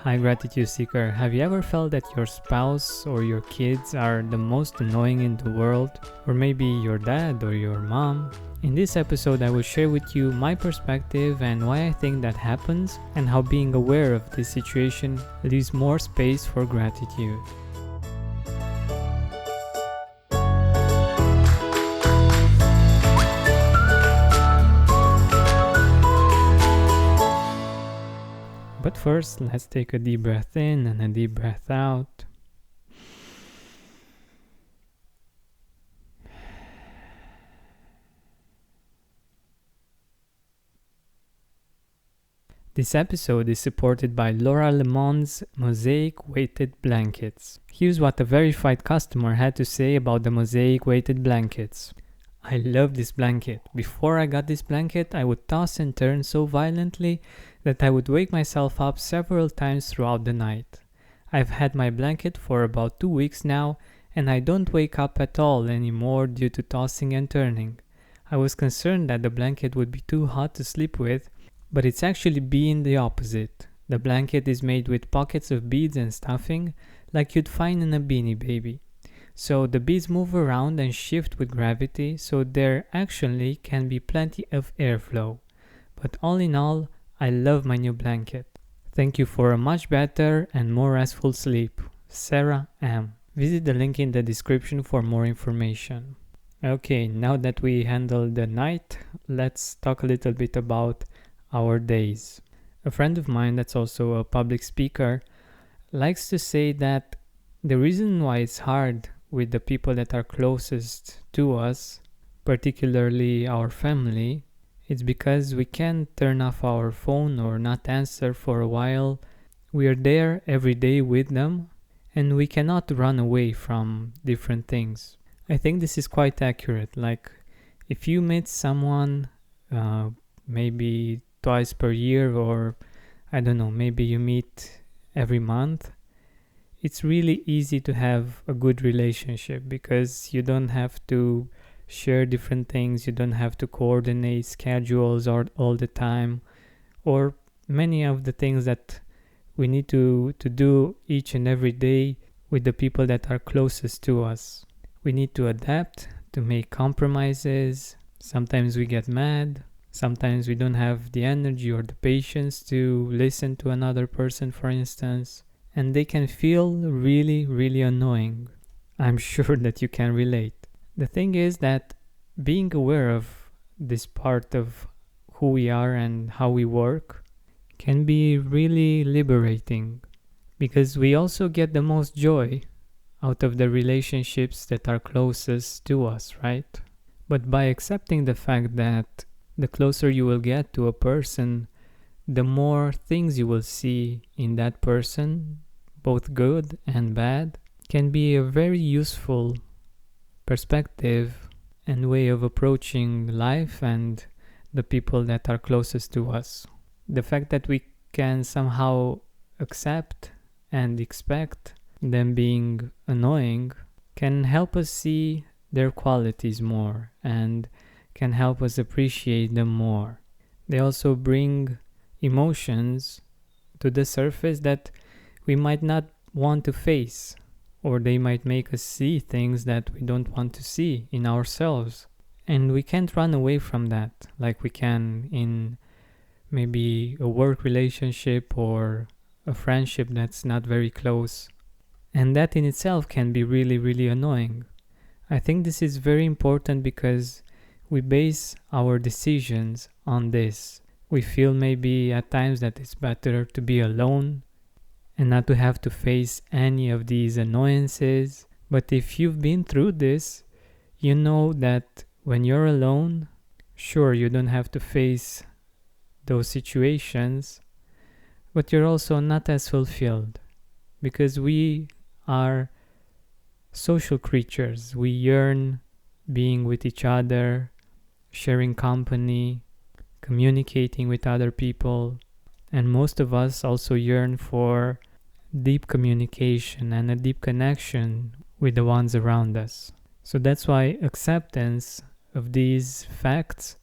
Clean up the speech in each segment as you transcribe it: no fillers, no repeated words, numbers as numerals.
Hi, Gratitude Seeker. Have you ever felt that your spouse or your kids are the most annoying in the world? Or maybe your dad or your mom? In this episode, I will share with you my perspective and why I think that happens, and how being aware of this situation leaves more space for gratitude. But first, let's take a deep breath in and a deep breath out. This episode is supported by Laura Lemon's Mosaic Weighted Blankets. Here's what a verified customer had to say about the Mosaic Weighted Blankets. I love this blanket. Before I got this blanket, I would toss and turn so violently that I would wake myself up several times throughout the night. I've had my blanket for about 2 weeks now, and I don't wake up at all anymore due to tossing and turning. I was concerned that the blanket would be too hot to sleep with, but it's actually been the opposite. The blanket is made with pockets of beads and stuffing, like you'd find in a Beanie Baby. So the beads move around and shift with gravity, so there actually can be plenty of airflow. But all in all, I love my new blanket. Thank you for a much better and more restful sleep. Sarah M. Visit the link in the description for more information. Okay, now that we handled the night, let's talk a little bit about our days. A friend of mine that's also a public speaker likes to say that the reason why it's hard with the people that are closest to us, particularly our family, it's because we can't turn off our phone or not answer for a while. We are there every day with them, and we cannot run away from different things. I think this is quite accurate. Like, if you meet someone maybe twice per year, or I don't know, maybe you meet every month, it's really easy to have a good relationship because you don't have to share different things, you don't have to coordinate schedules all the time, or many of the things that we need to do each and every day with the people that are closest to us. We need to adapt, to make compromises. Sometimes we get mad, sometimes we don't have the energy or the patience to listen to another person, for instance. And they can feel really, really annoying. I'm sure that you can relate. The thing is that being aware of this part of who we are and how we work can be really liberating, because we also get the most joy out of the relationships that are closest to us, right? But by accepting the fact that the closer you will get to a person, the more things you will see in that person, both good and bad, can be a very useful perspective and way of approaching life and the people that are closest to us. The fact that we can somehow accept and expect them being annoying can help us see their qualities more and can help us appreciate them more. They also bring emotions to the surface that we might not want to face, or they might make us see things that we don't want to see in ourselves. And we can't run away from that like we can in maybe a work relationship or a friendship that's not very close. And that in itself can be really, really annoying. I think this is very important because we base our decisions on this. We feel maybe at times that it's better to be alone and not to have to face any of these annoyances. But if you've been through this, you know that when you're alone, sure, you don't have to face those situations, but you're also not as fulfilled, because we are social creatures. We yearn being with each other, sharing company, communicating with other people. And most of us also yearn for deep communication and a deep connection with the ones around us. So that's why acceptance of these facts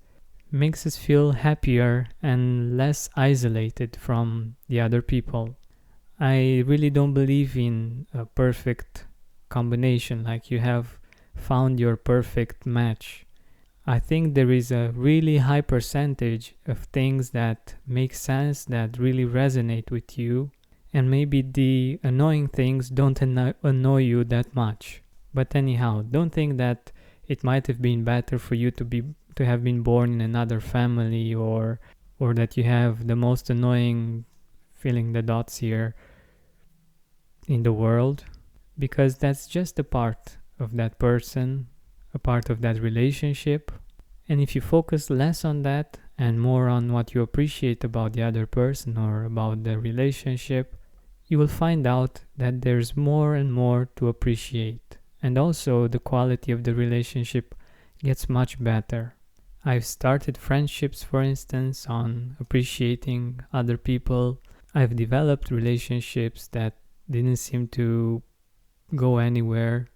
makes us feel happier and less isolated from the other people. I really don't believe in a perfect combination, like you have found your perfect match. I think there is a really high percentage of things that make sense, that really resonate with you, and maybe the annoying things don't annoy you that much. But anyhow, don't think that it might have been better for you to have been born in another family, or that you have the most annoying, filling the dots here, in the world, because that's just a part of that person, a part of that relationship. And if you focus less on that and more on what you appreciate about the other person or about the relationship, you will find out that there's more and more to appreciate. And also, the quality of the relationship gets much better. I've started friendships, for instance, on appreciating other people. I've developed relationships that didn't seem to go anywhere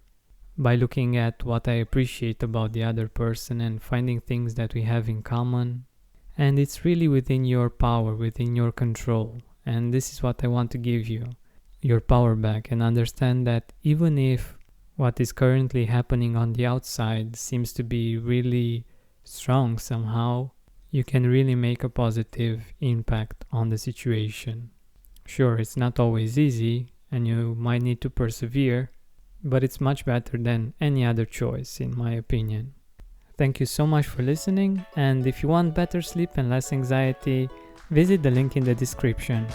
by looking at what I appreciate about the other person and finding things that we have in common. And it's really within your power, within your control. And this is what I want to give you, your power back, and understand that even if what is currently happening on the outside seems to be really strong somehow, you can really make a positive impact on the situation. Sure, it's not always easy, and you might need to persevere, but it's much better than any other choice, in my opinion. Thank you so much for listening, and if you want better sleep and less anxiety, visit the link in the description.